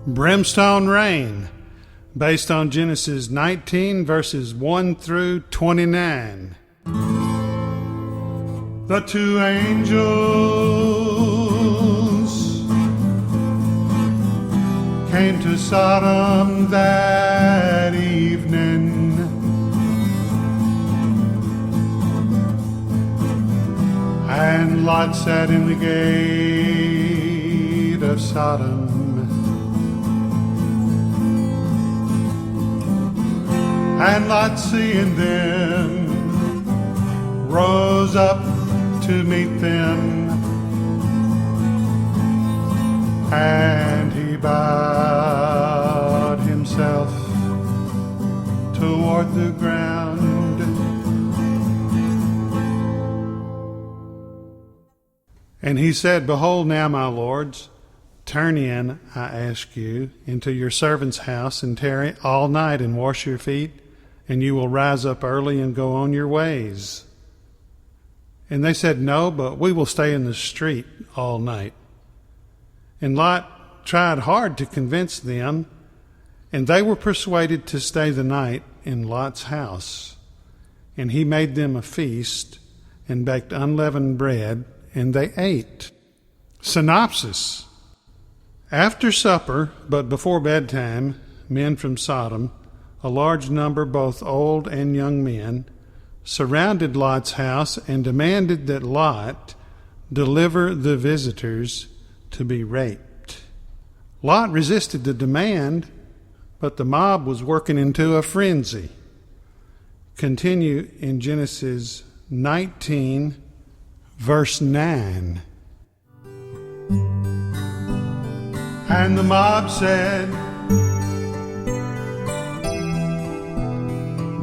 Brimstone rain, based on Genesis 19, verses 1 through 29. The two angels came to Sodom that evening, and Lot sat in the gate of Sodom. And Lot, seeing them, rose up to meet them, and he bowed himself toward the ground. And he said, Behold now, my lords, turn in, I ask you, into your servant's house, and tarry all night, and wash your feet, and you will rise up early and go on your ways. And they said, No, but we will stay in the street all night. And Lot tried hard to convince them, and they were persuaded to stay the night in Lot's house. And he made them a feast, and baked unleavened bread, and they ate. Synopsis. After supper, but before bedtime, men from Sodom, a large number, both old and young men, surrounded Lot's house and demanded that Lot deliver the visitors to be raped. Lot resisted the demand, but the mob was working into a frenzy. Continue in Genesis 19, verse 9. And the mob said,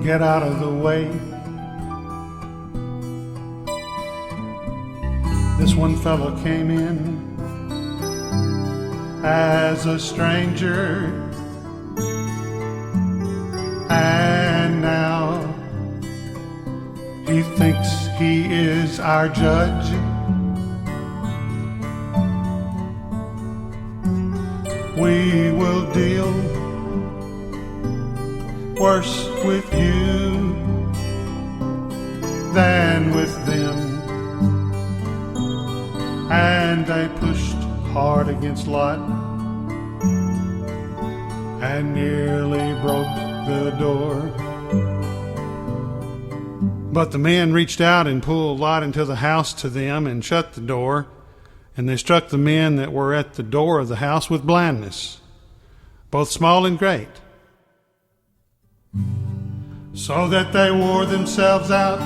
Get out of the way. This one fellow came in as a stranger, and now he thinks he is our judge. We will deal worse with you than with them. And they pushed hard against Lot and nearly broke the door. But the men reached out and pulled Lot into the house to them and shut the door. And they struck the men that were at the door of the house with blindness, both small and great, so that they wore themselves out.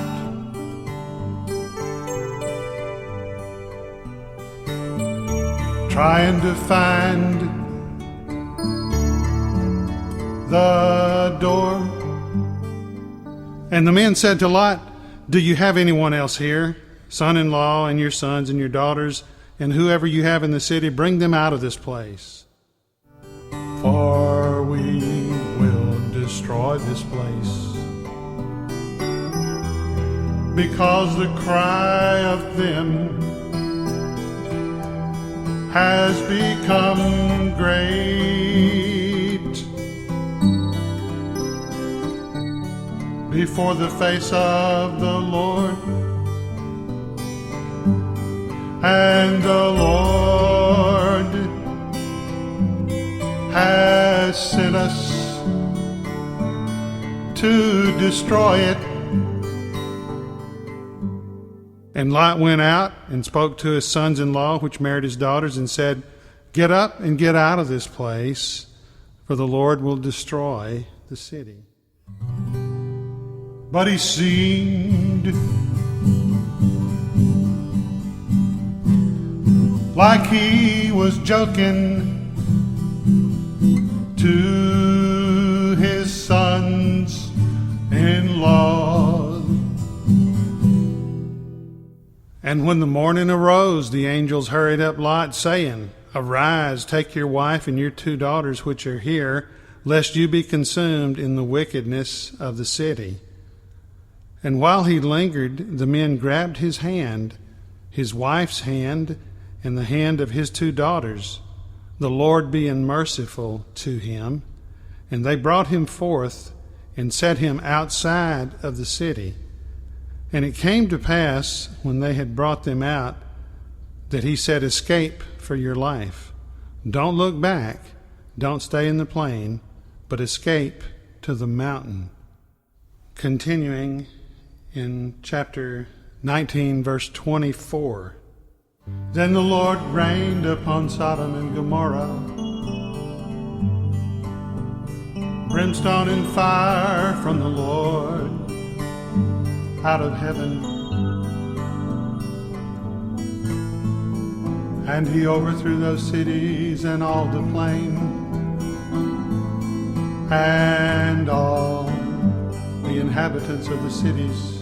Trying to find the door. And the men said to Lot, Do you have anyone else here, son-in-law and your sons and your daughters, and whoever you have in the city, bring them out of this place? For we will destroy this place, because the cry of them has become great before the face of the Lord. And the Lord has sent us to destroy it. And Lot went out and spoke to his sons-in-law, which married his daughters, and said, Get up and get out of this place, for the Lord will destroy the city. But he seemed like he was joking to his sons-in-law. And when the morning arose, the angels hurried up Lot, saying, Arise, take your wife and your 2 daughters which are here, lest you be consumed in the wickedness of the city. And while he lingered, the men grabbed his hand, his wife's hand, and the hand of his 2 daughters, the Lord being merciful to him. And they brought him forth and set him outside of the city. And it came to pass, when they had brought them out, that he said, Escape for your life. Don't look back. Don't stay in the plain, but escape to the mountain. Continuing in chapter 19, verse 24. Then the Lord rained upon Sodom and Gomorrah brimstone and fire from the Lord out of heaven. And he overthrew those cities and all the plain, and all the inhabitants of the cities,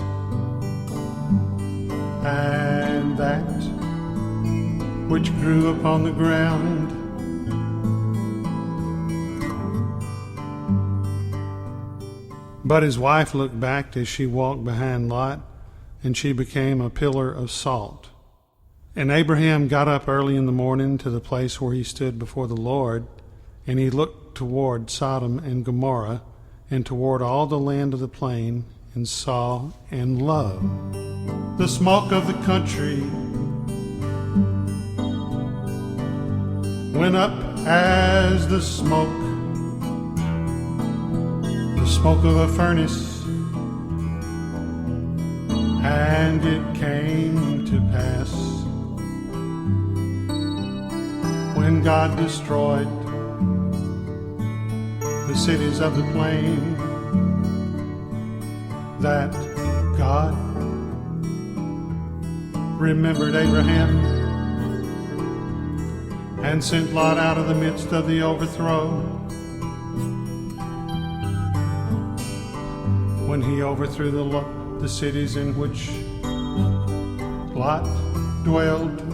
and that which grew upon the ground. But his wife looked back as she walked behind Lot, and she became a pillar of salt. And Abraham got up early in the morning to the place where he stood before the Lord, and he looked toward Sodom and Gomorrah, and toward all the land of the plain, and saw and loved the smoke of the country went up as the smoke of a furnace. And it came to pass, when God destroyed the cities of the plain, that God remembered Abraham and sent Lot out of the midst of the overthrow, when he overthrew the cities in which Lot dwelled.